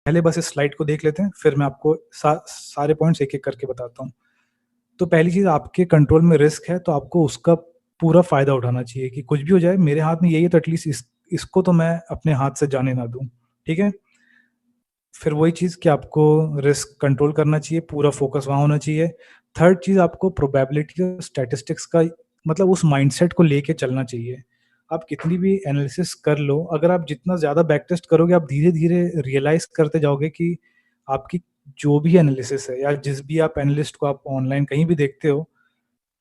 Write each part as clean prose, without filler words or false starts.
पहले बस इस स्लाइड को देख लेते हैं, फिर मैं आपको सारे पॉइंट्स एक-एक करके बताता हूँ। तो पहली चीज़, आपके कंट्रोल में रिस्क है, तो आपको उसका पूरा फ़ायदा उठाना चाहिए कि कुछ भी हो जाए, मेरे हाथ में यही है, तो एटलीस्ट इसको तो मैं अपने हाथ से जाने ना दूँ, ठीक है? फिर वही चीज़ कि आपको रिस्क कंट्रोल करना चाहिए, पूरा फ़ोकस वहाँ होना चाहिए। थर्ड चीज़, आपको प्रोबेबिलिटी और स्टैटिस्टिक्स का मतलब उस माइंडसेट को लेके चलना चाहिए। आप कितनी भी एनालिसिस कर लो, अगर आप जितना ज़्यादा बैक टेस्ट करोगे, आप धीरे-धीरे रियलाइज़ करते जाओगे कि आपकी जो भी एनालिसिस है या जिस भी आप एनालिस्ट को आप ऑनलाइन कहीं भी देखते हो,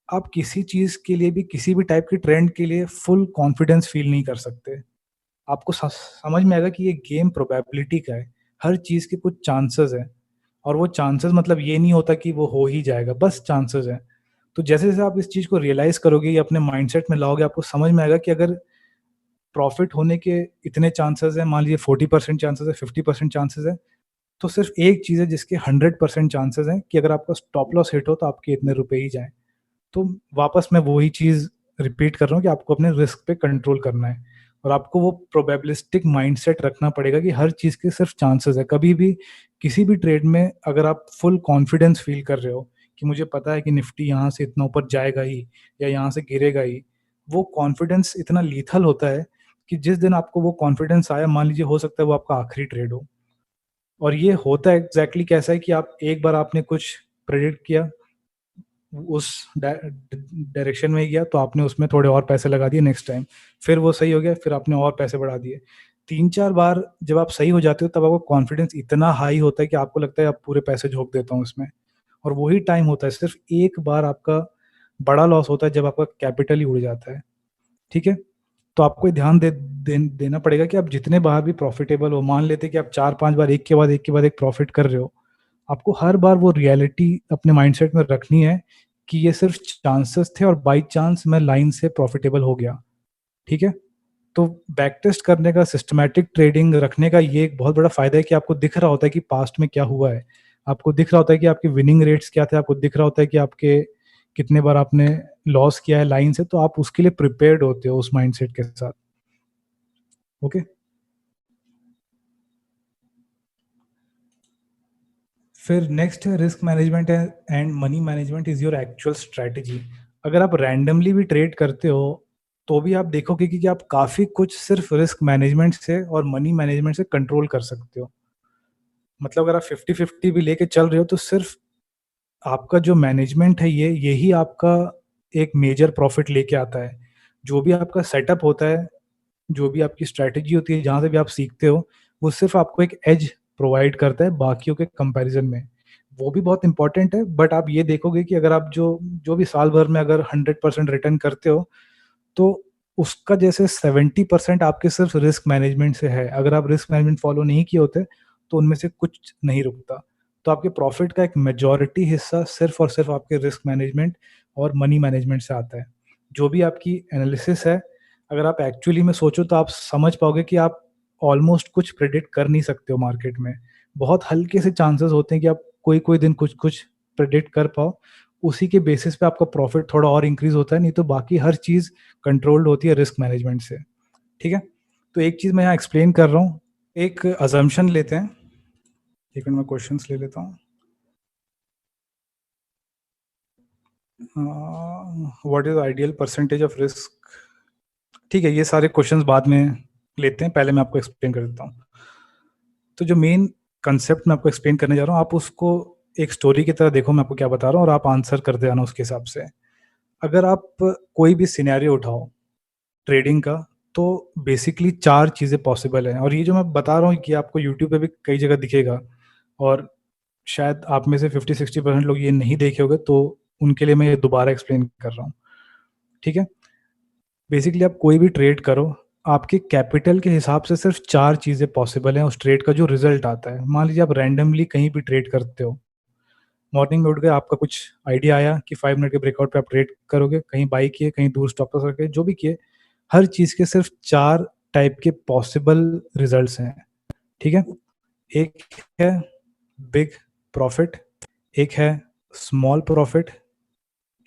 आप किसी चीज़ के लिए भी, किसी भी टाइप के ट्रेंड के लिए फुल कॉन्फिडेंस फ़ील नहीं कर सकते। आपको समझ में आएगा कि ये गेम प्रोबेबिलिटी का है। हर चीज़ के कुछ चांसेस हैं, और वो चांसेस मतलब ये नहीं होता कि वो हो ही जाएगा, बस चांसेस हैं। तो जैसे-जैसे आप इस चीज़ को रियलाइज़ करोगे या अपने माइंडसेट में लाओगे, आपको समझ में आएगा कि अगर प्रॉफ़िट होने के इतने चांसेस हैं, मान लीजिए 40% चांसेस है, 50% चांसेस है, तो सिर्फ़ एक चीज़ है जिसके 100% चांसेस हैं कि अगर आपका स्टॉप लॉस हिट हो तो आपके इतने रुपए ही जाएँ। तो वापस मैं वही चीज़ रिपीट कर रहा हूँ कि आपको अपने रिस्क पे कंट्रोल करना है, और आपको वो प्रोबेबिलिस्टिक माइंडसेट रखना पड़ेगा कि हर चीज़ के सिर्फ चांसेस है। कभी भी किसी भी ट्रेड में अगर आप फुल कॉन्फिडेंस फील कर रहे हो कि मुझे पता है कि निफ्टी यहाँ से इतना ऊपर जाएगा ही या यहाँ से गिरेगा ही, वो कॉन्फिडेंस इतना लीथल होता है कि जिस दिन आपको वो कॉन्फिडेंस आया, मान लीजिए हो सकता है वो आपका आखिरी ट्रेड हो। और ये होता है एग्जैक्टली कैसा है कि आप एक बार आपने कुछ प्रेडिक्ट किया, उस डायरेक्शन में ही गया, तो आपने उसमें थोड़े और पैसे लगा दिए नेक्स्ट टाइम, फिर वो सही हो गया, फिर आपने और पैसे बढ़ा दिए। 3-4 बार जब आप सही हो जाते हो, तब आपको कॉन्फिडेंस इतना हाई होता है कि आपको लगता है अब पूरे पैसे झोंक देता हूँ इसमें। और वही टाइम होता है, सिर्फ एक बार आपका बड़ा लॉस होता है जब आपका कैपिटल ही उड़ जाता है, ठीक है? तो आपको ये ध्यान देना पड़ेगा कि आप जितने बार भी प्रॉफिटेबल हो, मान लेते हैं कि आप 4-5 बार एक के बाद एक के बाद एक प्रॉफिट कर रहे हो, आपको हर बार वो रियलिटी अपने माइंडसेट में रखनी है कि ये सिर्फ चांसेस थे और बाय चांस मैं लाइन से प्रॉफिटेबल हो गया, ठीक है? तो बैक टेस्ट करने का, सिस्टमैटिक ट्रेडिंग रखने का ये एक बहुत बड़ा फ़ायदा है कि आपको दिख रहा होता है कि पास्ट में क्या हुआ है। आपको दिख रहा होता है कि आपके विनिंग रेट्स क्या थे, आपको दिख रहा होता है कि आपके कितने बार आपने लॉस किया है लाइन से, तो आप उसके लिए प्रिपेयर्ड होते हो उस माइंडसेट के साथ, ओके? फिर नेक्स्ट है रिस्क मैनेजमेंट है, and money management is your actual strategy. अगर आप रैंडमली भी ट्रेड करते हो, तो भी आप देखोगे कि आप काफ़ी कुछ सिर्फ रिस्क मैनेजमेंट से और मनी मैनेजमेंट से कंट्रोल कर सकते हो। मतलब अगर आप 50-50 भी लेके चल रहे हो, तो सिर्फ आपका जो मैनेजमेंट है, ये यही आपका एक मेजर प्रॉफिट लेके आता है। जो भी आपका सेटअप होता है, जो भी आपकी स्ट्रैटेजी होती है, जहाँ से भी आप सीखते हो, वो सिर्फ़ आपको एक एज प्रोवाइड करता है बाकियों के कंपैरिज़न में। वो भी बहुत इम्पोर्टेंट है, बट आप ये देखोगे कि अगर आप जो जो भी साल भर में अगर 100% रिटर्न करते हो, तो उसका जैसे 70% आपके सिर्फ़ रिस्क मैनेजमेंट से है। अगर आप रिस्क मैनेजमेंट फ़ॉलो नहीं किए होते, तो उनमें से कुछ नहीं रुकता। तो आपके प्रॉफ़िट का एक मेजॉरिटी हिस्सा सिर्फ़ और सिर्फ़ आपके रिस्क मैनेजमेंट और मनी मैनेजमेंट से आता है। जो भी आपकी एनालिसिस है, अगर आप एक्चुअली में सोचो, तो आप समझ पाओगे कि आप ऑलमोस्ट कुछ प्रेडिक्ट कर नहीं सकते हो मार्केट में। बहुत हल्के से चांसेस होते हैं कि आप कोई-कोई दिन कुछ-कुछ प्रेडिक्ट कर पाओ। उसी के बेसिस पे आपका प्रॉफ़िट थोड़ा और इंक्रीज़ होता है, नहीं तो बाकी हर चीज़ कंट्रोल्ड होती है रिस्क मैनेजमेंट से, ठीक है? तो एक चीज़ मैं यहाँ एक्सप्लेन कर रहा हूँ, एक असम्पशन लेते हैं। 1 मिनट, मैं क्वेश्चंस ले लेता हूँ। What is ideal percentage of risk? ठीक है, ये सारे क्वेश्चंस बाद में लेते हैं, पहले मैं आपको एक्सप्लेन कर देता हूँ। तो जो मेन कांसेप्ट मैं आपको एक्सप्लेन करने जा रहा हूँ, आप उसको एक स्टोरी की तरह देखो, मैं आपको क्या बता रहा हूँ, और आप आंसर करते जाना उसके हिसाब से। अगर आप कोई भी सिनेरियो उठाओ ट्रेडिंग का, तो बेसिकली 4 चीज़ें पॉसिबल हैं, और ये जो मैं बता रहा हूँ कि आपको यूट्यूब पे भी कई जगह दिखेगा, और शायद आप में से 50-60% लोग ये नहीं देखे होंगे, तो उनके लिए मैं ये दोबारा एक्सप्लेन कर रहा हूँ, ठीक है? बेसिकली आप कोई भी ट्रेड करो, आपके कैपिटल के हिसाब से सिर्फ़ 4 चीज़ें पॉसिबल हैं उस ट्रेड का जो रिज़ल्ट आता है। मान लीजिए आप रैंडमली कहीं भी ट्रेड करते हो, मॉर्निंग में उठ गए, आपका कुछ आइडिया आया कि 5 मिनट के ब्रेकआउट पे आप ट्रेड करोगे, कहीं बाई किए, कहीं दूर स्टॉप लॉस रखे, जो भी किए, हर चीज़ के सिर्फ़ 4 टाइप के पॉसिबल रिज़ल्ट्स हैं, ठीक है? एक है बिग प्रॉफ़िट, एक है स्मॉल प्रॉफ़िट,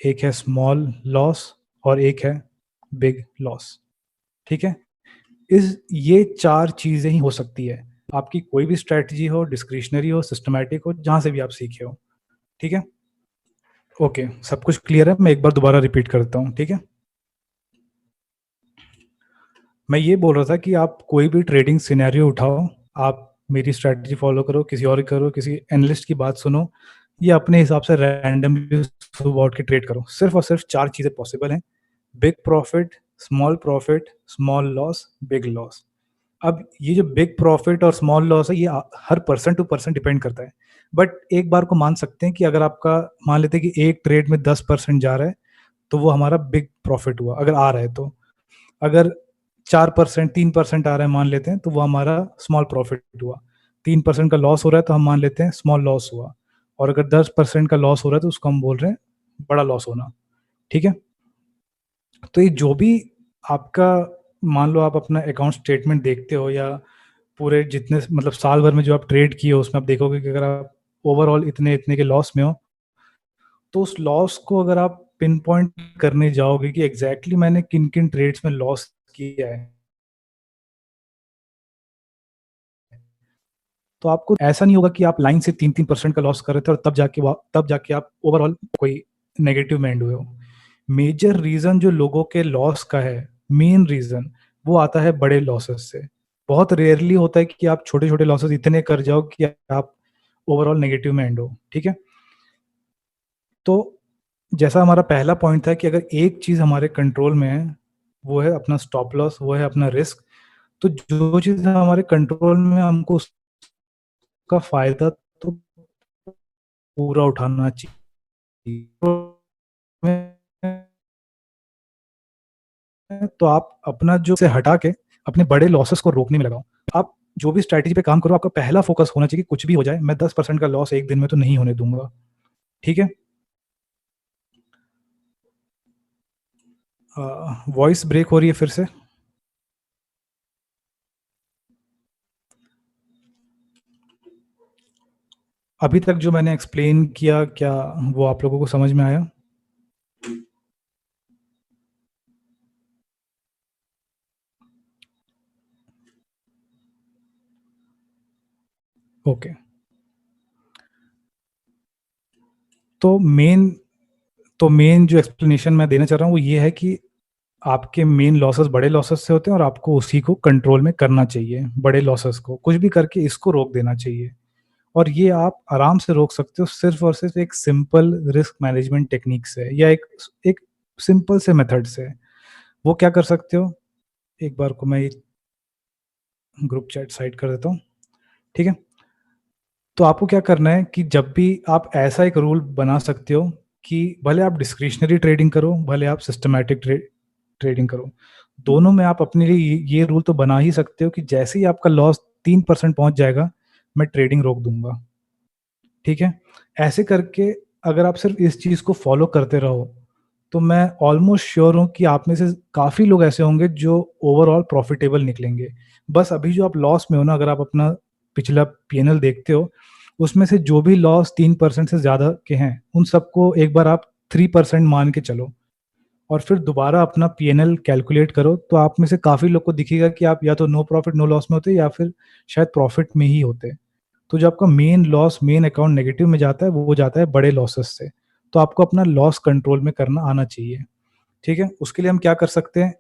एक है स्मॉल लॉस, और एक है बिग लॉस, ठीक है? ये 4 चीज़ें ही हो सकती है। आपकी कोई भी स्ट्रैटेजी हो, डिस्क्रिशनरी हो, सिस्टमैटिक हो, जहाँ से भी आप सीखे हो, ठीक है? ओके, सब कुछ क्लियर है, मैं एक बार दोबारा रिपीट करता हूँ, ठीक है? मैं ये बोल रहा था कि आप कोई भी ट्रेडिंग सिनेरियो उठाओ, आप मेरी स्ट्रैटेजी फॉलो करो, किसी और की करो, किसी एनालिस्ट की बात सुनो, या अपने हिसाब से रैंडमली सुबह उठ के ट्रेड करो। सिर्फ़ और सिर्फ़ 4 चीज़ें पॉसिबल हैं, big profit, small loss, big loss. अब ये जो बिग प्रॉफिट और स्मॉल लॉस है, ये हर पर्सन टू पर्सन डिपेंड करता है। बट एक बार को मान सकते हैं कि अगर आपका मान लेते हैं कि एक ट्रेड में 10% जा रहा है, तो वो हमारा बिग प्रॉफिट हुआ, अगर आ रहा है तो। अगर 4%, 3% आ रहा है मान लेते हैं, तो वो हमारा स्मॉल प्रॉफिट हुआ। 3% का लॉस हो रहा है, तो हम मान लेते हैं स्मॉल लॉस हुआ। और अगर 10% का लॉस हो रहा है, तो उसको हम बोल रहे हैं बड़ा लॉस होना, ठीक है? तो ये जो भी आपका, मान लो आप अपना अकाउंट स्टेटमेंट देखते हो, या पूरे जितने मतलब साल भर में जो आप ट्रेड किए हो, उसमें आप देखोगे कि अगर आप ओवरऑल इतने इतने के लॉस में हो, तो उस लॉस को अगर आप पिन पॉइंट करने जाओगे कि एग्जैक्टली मैंने किन किन ट्रेड्स में लॉस किया है, तो आपको ऐसा नहीं होगा कि आप लाइन से 3-3% का लॉस कर रहे थे और तब जाके आप ओवरऑल कोई नेगेटिव में एंड हुए हो। मेजर रीज़न जो लोगों के लॉस का है, मेन रीज़न, वो आता है बड़े लॉसेस से। बहुत रेयरली होता है कि आप छोटे-छोटे लॉसेस इतने कर जाओ कि आप ओवरऑल नेगेटिव में एंड हो, ठीक है? तो जैसा हमारा पहला पॉइंट था कि अगर एक चीज़ हमारे कंट्रोल में है, वो है अपना स्टॉप लॉस, वो है अपना रिस्क। तो जो चीज़ हमारे कंट्रोल में है, हमको उसका फ़ायदा तो पूरा उठाना चाहिए। तो आप अपना जो से हटा के अपने बड़े लॉसेस को रोकने में लगाओ। आप जो भी स्ट्रैटेजी पे काम करो, आपका पहला फ़ोकस होना चाहिए कि कुछ भी हो जाए, मैं 10% का लॉस एक दिन में तो नहीं होने दूँगा, ठीक है? वॉइस ब्रेक हो रही है फिर से। अभी तक जो मैंने एक्सप्लेन किया, क्या वो आप लोगों को समझ में आया? ओके। तो मेन जो एक्सप्लेनेशन मैं देना चाह रहा हूँ, वो ये है कि आपके मेन लॉसेस बड़े लॉसेस से होते हैं और आपको उसी को कंट्रोल में करना चाहिए, बड़े लॉसेस को। कुछ भी करके इसको रोक देना चाहिए, और ये आप आराम से रोक सकते हो सिर्फ़ और सिर्फ़ एक सिंपल रिस्क मैनेजमेंट टेक्नीक से, या एक सिंपल से मेथड से। वो क्या कर सकते हो? एक बार को मैं ये ग्रुप चैट साइड कर देता हूँ, ठीक है? तो आपको क्या करना है कि जब भी आप ऐसा एक रूल बना सकते हो कि भले आप डिस्क्रिशनरी ट्रेडिंग करो, भले आप सिस्टमैटिक ट्रेडिंग करो, दोनों में आप अपने लिए ये रूल तो बना ही सकते हो कि जैसे ही आपका लॉस 3% पहुँच जाएगा, मैं ट्रेडिंग रोक दूँगा, ठीक है? ऐसे करके अगर आप सिर्फ़ इस चीज़ को फ़ॉलो करते रहो, तो मैं ऑलमोस्ट श्योर हूँ कि आप में से काफ़ी लोग ऐसे होंगे जो ओवरऑल प्रॉफ़िटेबल निकलेंगे। बस अभी जो आप लॉस में हो ना, अगर आप अपना पिछला पीएनएल देखते हो, उसमें से जो भी लॉस 3% से ज़्यादा के हैं, उन सबको एक बार आप 3% मान के चलो, और फिर दोबारा अपना पीएनएल कैलकुलेट करो, तो आप में से काफ़ी लोग को दिखेगा कि आप या तो नो प्रॉफ़िट नो लॉस में होते, या फिर शायद प्रॉफ़िट में ही होते। तो जो आपका main loss, main account negative में जाता है, वो जाता है बड़े लॉसेस से। तो आपको अपना लॉस कंट्रोल में करना आना चाहिए, ठीक है? उसके लिए हम क्या कर सकते हैं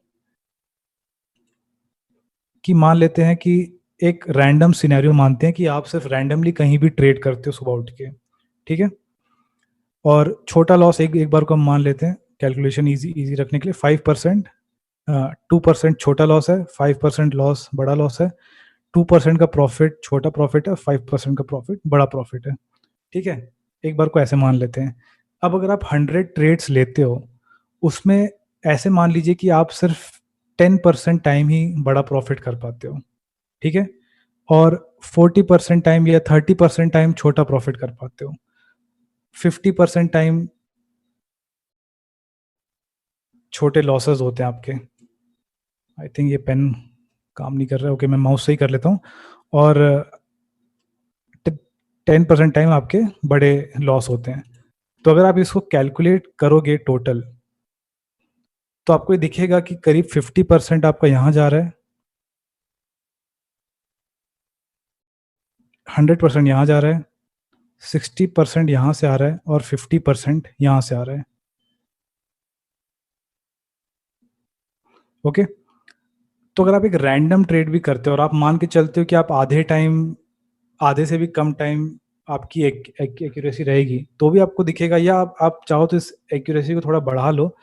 कि मान लेते हैं कि एक रैंडम सिनेरियो मानते हैं कि आप सिर्फ़ रैंडमली कहीं भी ट्रेड करते हो सुबह उठ के, ठीक है? और छोटा लॉस एक एक बार को हम मान लेते हैं, कैलकुलेशन ईज़ी रखने के लिए 5%, 2% छोटा लॉस है, 5% लॉस बड़ा लॉस है, 2% का प्रॉफ़िट छोटा प्रॉफ़िट है, 5% का प्रॉफ़िट बड़ा प्रॉफ़िट है। ठीक है? एक बार को ऐसे मान लेते हैं। अब अगर आप 100 ट्रेड्स लेते हो, उसमें ऐसे मान लीजिए कि आप सिर्फ़ 10% टाइम ही बड़ा प्रॉफ़िट कर पाते हो, ठीक है? और 40% टाइम या 30% टाइम छोटा प्रॉफ़िट कर पाते हो। 50% टाइम छोटे लॉसेस होते हैं आपके। आई थिंक ये पेन काम नहीं कर रहा है, ओके मैं माउस से ही कर लेता हूँ। और ट 10% टाइम आपके बड़े लॉस होते हैं। तो अगर आप इसको कैलकुलेट करोगे टोटल, तो आपको ये दिखेगा कि करीब 50% आपका यहाँ जा रहा है, 100% यहाँ जा रहा है, 60% यहाँ से आ रहा है और 50% यहाँ से आ रहा है। ओके? तो अगर आप एक रैंडम ट्रेड भी करते हो और आप मान के चलते हो कि आप आधे से भी कम टाइम आपकी एक्यूरेसी रहेगी, तो भी आपको दिखेगा, या आप चाहो तो इस एक्यूरेसी को थोड़ा बढ़ा लो,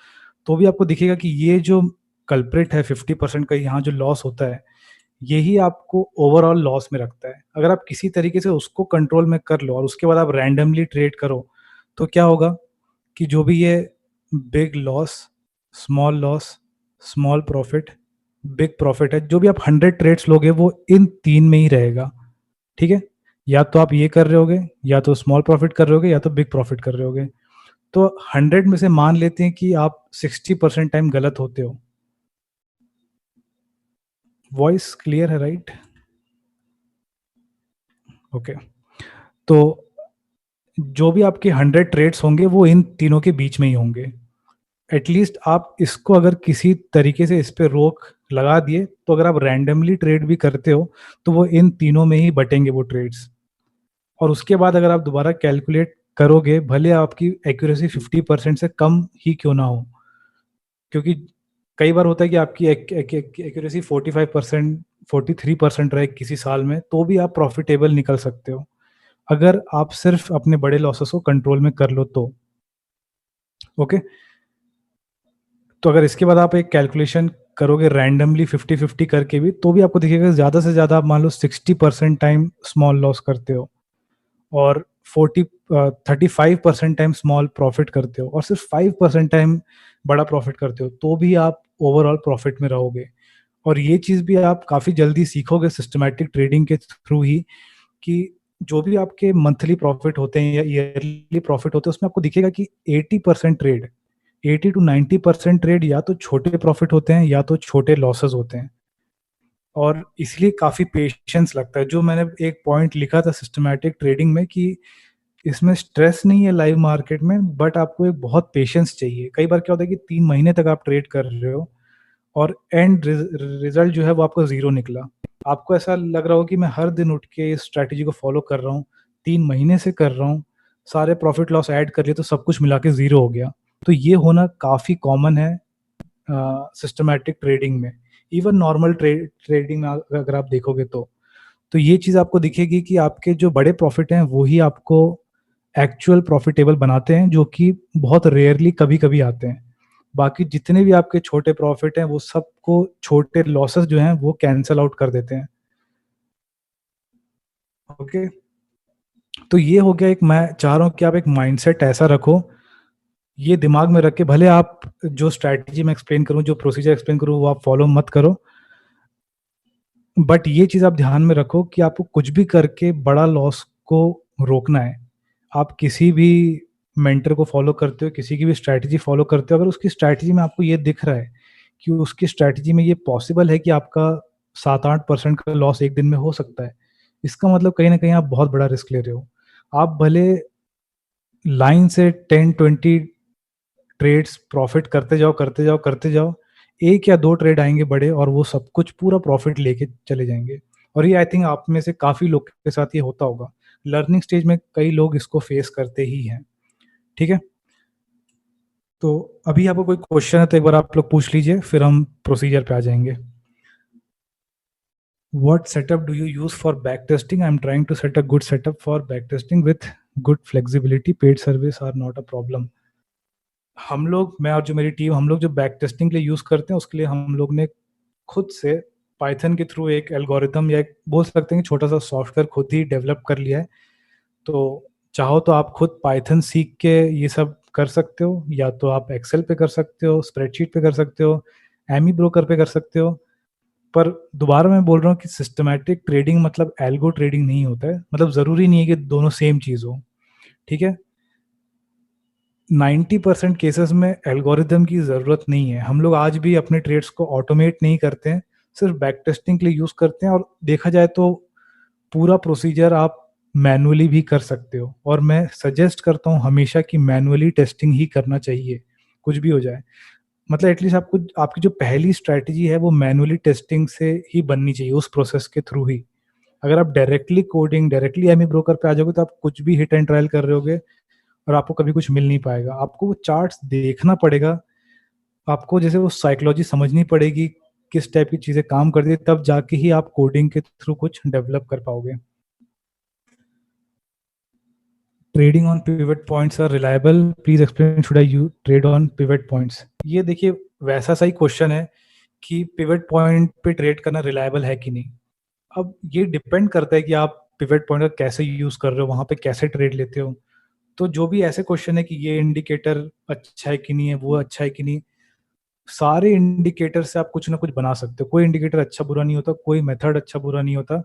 तो भी आपको दिखेगा कि ये जो कल्प्रिट है 50% का यहाँ जो लॉस होता है, यही आपको ओवरऑल लॉस में रखता है। अगर आप किसी तरीके से उसको कंट्रोल में कर लो और उसके बाद आप रैंडमली ट्रेड करो, तो क्या होगा कि जो भी ये big loss, small profit, big profit है, जो भी आप 100 ट्रेड्स लोगे वो इन 3 में ही रहेगा, ठीक है? या तो आप ये कर रहे होगे, या तो स्मॉल प्रॉफिट कर रहे होगे, या तो बिग प्रॉफिट कर रहे होगे। तो 100 में से मान लेते हैं कि आप 60% टाइम गलत होते हो। वॉइस क्लियर है, राइट? ओके। तो जो भी आपके 100 ट्रेड्स होंगे वो इन तीनों के बीच में ही होंगे। एटलीस्ट आप इसको अगर किसी तरीके से इस पे रोक लगा दिए, तो अगर आप रैंडमली ट्रेड भी करते हो तो वो इन तीनों में ही बटेंगे वो ट्रेड्स। और उसके बाद अगर आप दोबारा कैलकुलेट करोगे, भले आपकी एक्यूरेसी 50% से कम ही क्यों ना हो, क्योंकि कई बार होता है कि आपकी एक्यूरेसी 45%, 43% रहे किसी साल में, तो भी आप प्रॉफिटेबल निकल सकते हो, अगर आप सिर्फ अपने बड़े लॉसेस को कंट्रोल में कर लो तो। ओके? तो अगर इसके बाद आप एक कैलकुलेशन करोगे रैंडमली 50-50 करके भी, तो भी आपको दिखेगा ज़्यादा से ज़्यादा आप मान लो 60% टाइम स्मॉल लॉस करते हो, और 35% टाइम स्मॉल प्रॉफिट करते हो, और सिर्फ 5% टाइम बड़ा प्रॉफिट करते हो, तो भी आप ओवरऑल प्रॉफिट में रहोगे। और ये चीज़ भी आप काफ़ी जल्दी सीखोगे सिस्टमैटिक ट्रेडिंग के थ्रू ही, कि जो भी आपके मंथली प्रॉफिट होते हैं या ईयरली प्रॉफिट होते हैं, उसमें आपको दिखेगा कि 80% ट्रेड, 80 टू 90% ट्रेड या तो छोटे प्रॉफिट होते हैं या तो छोटे लॉसेस होते हैं। और इसलिए काफ़ी पेशेंस लगता है। जो मैंने एक पॉइंट लिखा था सिस्टमैटिक ट्रेडिंग में, कि इसमें स्ट्रेस नहीं है लाइव मार्केट में, बट आपको एक बहुत पेशेंस चाहिए। कई बार क्या होता है कि 3 महीने तक आप ट्रेड कर रहे हो और एंड रिजल्ट जो है वो आपका ज़ीरो निकला। आपको ऐसा लग रहा हो कि मैं हर दिन उठ के इस स्ट्रैटेजी को फॉलो कर रहा हूँ, 3 महीने से कर रहा हूँ, सारे प्रॉफिट लॉस ऐड कर लिए तो सब कुछ मिला के ज़ीरो हो गया। तो ये होना काफ़ी कॉमन है सिस्टमैटिक ट्रेडिंग में। इवन नॉर्मल ट्रेडिंग में अगर आप देखोगे तो ये चीज़ आपको दिखेगी कि आपके जो बड़े प्रॉफिट हैं वो ही आपको एक्चुअल प्रॉफिटेबल बनाते हैं, जो कि बहुत रेयरली कभी-कभी आते हैं। बाकी जितने भी आपके छोटे प्रॉफिट हैं वो सबको, छोटे लॉसेस जो हैं वो कैंसल आउट कर देते हैं। ओके? तो ये हो गया एक, मैं चाह रहा हूँ कि आप एक माइंडसेट ऐसा रखो, ये दिमाग में रख के, भले आप जो स्ट्रैटेजी मैं एक्सप्लेन करूँ, जो प्रोसीजर एक्सप्लेन करूँ वो आप फॉलो मत करो, बट ये चीज़ आप ध्यान में रखो कि आपको कुछ भी करके बड़ा लॉस को रोकना है। आप किसी भी मेंटर को फॉलो करते हो, किसी की भी स्ट्रैटेजी फॉलो करते हो, अगर उसकी स्ट्रैटेजी में आपको ये दिख रहा है कि उसकी स्ट्रैटेजी में ये पॉसिबल है कि आपका 7-8% का लॉस एक दिन में हो सकता है, इसका मतलब कहीं न कहीं आप बहुत बड़ा रिस्क ले रहे हो। आप भले लाइन से 10-20 ट्रेड्स प्रॉफिट करते जाओ, करते जाओ, करते जाओ, 1 या 2 ट्रेड आएँगे बड़े और वो सब कुछ पूरा प्रॉफिट लेके चले जाएँगे। और ये आई थिंक आप में से काफ़ी लोग के साथ ये होता होगा। लर्निंग स्टेज में कई लोग इसको फेस करते ही हैं। ठीक है? तो अभी आपको कोई क्वेश्चन है तो एक बार आप लोग पूछ लीजिए, फिर हम प्रोसीजर पे आ जाएँगे। What setup do you use for backtesting? I'm trying to set a good setup for backtesting with good flexibility. Paid service are not a problem. हम लोग, मैं और जो मेरी टीम, हम लोग जो बैक टेस्टिंग के लिए यूज़ करते हैं, उसके लिए हम लोग ने खुद से पाइथन के थ्रू एक एल्गोरिथम, या एक बोल सकते हैं कि छोटा-सा सॉफ्टवेयर खुद ही डेवलप कर लिया है। तो चाहो तो आप खुद पाइथन सीख के ये सब कर सकते हो, या तो आप एक्सेल पे कर सकते हो, स्प्रेडशीट पे कर सकते हो, एमी ब्रोकर पे कर सकते हो। पर दोबारा मैं बोल रहा हूँ कि सिस्टमैटिक ट्रेडिंग मतलब एल्गो ट्रेडिंग नहीं होता है। मतलब ज़रूरी नहीं है कि दोनों सेम चीज़ हो, ठीक है? 90% केसेस में एल्गोरिदम की ज़रूरत नहीं है। हम लोग आज भी अपने ट्रेड्स को ऑटोमेट नहीं करते हैं, सिर्फ बैक टेस्टिंग के लिए यूज़ करते हैं, और देखा जाए तो पूरा प्रोसीजर आप मैनुअली भी कर सकते हो, और मैं सजेस्ट करता हूँ हमेशा कि मैनुअली टेस्टिंग ही करना चाहिए, कुछ भी हो जाए। मतलब एटलीस्ट आपको, आपकी जो पहली स्ट्रैटेजी है वो मैनुअली टेस्टिंग से ही बननी चाहिए, उस प्रोसेस के थ्रू ही। अगर आप directly coding, directly ME broker पे आ जाओगे तो आप कुछ भी हिट एंड ट्रायल कर रहे होगे और आपको कभी कुछ मिल नहीं पाएगा। आपको वो चार्ट्स देखना पड़ेगा, आपको जैसे वो साइकोलॉजी समझनी पड़ेगी, किस टाइप की चीज़ें काम करती है, तब जाके ही आप कोडिंग के थ्रू कुछ डेवलप कर पाओगे। Trading on pivot points are reliable, please explain should I you trade on pivot points. ये देखिए वैसा सही क्वेश्चन है कि पिवट पॉइंट पे ट्रेड करना रिलायबल है कि नहीं। अब ये डिपेंड करता है कि आप पिवट पॉइंट का कैसे यूज कर रहे हो, वहां पे कैसे ट्रेड लेते हो। तो जो भी ऐसे क्वेश्चन है कि ये इंडिकेटर अच्छा है कि नहीं है, वो अच्छा है कि नहीं, सारे इंडिकेटर से आप कुछ ना कुछ बना सकते हो। कोई इंडिकेटर अच्छा बुरा नहीं होता, कोई मेथड अच्छा बुरा नहीं होता।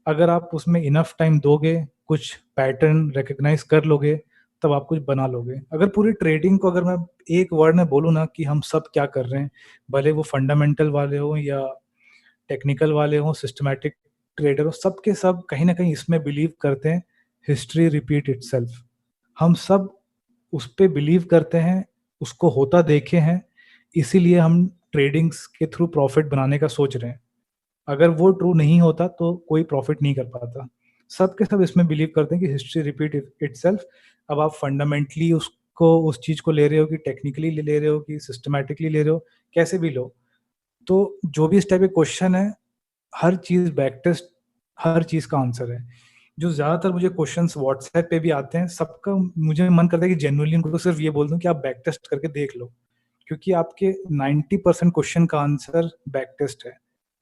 अगर आप उसमें इनफ टाइम दोगे, कुछ पैटर्न रिकग्नाइज कर लोगे, तब आप कुछ बना लोगे। अगर पूरी ट्रेडिंग को अगर मैं एक वर्ड में बोलूँ ना कि हम सब क्या कर रहे हैं, भले वो फंडामेंटल वाले हो या टेक्निकल वाले हो, सिस्टमैटिक ट्रेडर हो, सब के सब कहीं ना कहीं इसमें बिलीव करते हैं, हिस्ट्री रिपीट इटसेल्फ। हम सब उस पे बिलीव करते हैं, उसको होता देखे हैं, इसीलिए हम ट्रेडिंग्स के थ्रू प्रॉफिट बनाने का सोच रहे हैं। अगर वो ट्रू नहीं होता तो कोई प्रॉफिट नहीं कर पाता। सब के सब इसमें बिलीव करते हैं कि हिस्ट्री रिपीट इटसेल्फ। अब आप फंडामेंटली उसको, उस चीज़ को ले रहे हो कि टेक्निकली ले रहे हो कि सिस्टमैटिकली ले रहे हो, कैसे भी लो। तो जो भी इस टाइप के क्वेश्चन है, हर चीज़ बैक टेस्ट, हर चीज़ का आंसर है। जो ज़्यादातर मुझे क्वेश्चंस व्हाट्सएप पे भी आते हैं, सबका मुझे मन करता है कि जेन्युइनली उनको सिर्फ ये बोल दूं कि आप बैक टेस्ट करके देख लो, क्योंकि आपके 90% क्वेश्चन का आंसर बैक टेस्ट है।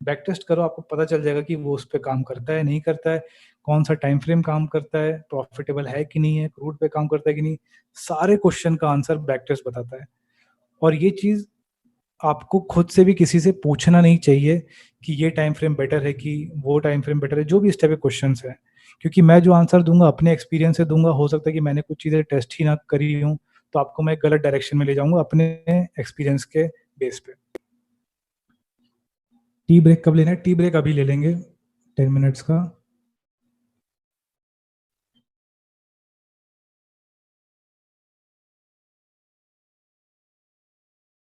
बैक टेस्ट करो, आपको पता चल जाएगा कि वो उस पे काम करता है नहीं करता है, कौन सा टाइम फ्रेम काम करता है, प्रॉफिटेबल है कि नहीं है, क्रूड पे काम करता है कि नहीं। सारे क्वेश्चन का आंसर बैक टेस्ट बताता है। और ये चीज़ आपको खुद से भी किसी से पूछना नहीं चाहिए कि ये टाइम फ्रेम बेटर है कि वो टाइम फ्रेम बेटर है, जो भी इस टाइप के क्वेश्चंस हैं। क्योंकि मैं जो आंसर दूंगा अपने एक्सपीरियंस से दूंगा, हो सकता है कि मैंने कुछ चीज़ें टेस्ट ही ना करी हूँ, तो आपको मैं गलत डायरेक्शन में ले जाऊंगा अपने एक्सपीरियंस के बेस पे। टी ब्रेक कब लेना है? टी ब्रेक अभी ले लेंगे, 10 मिनट्स का।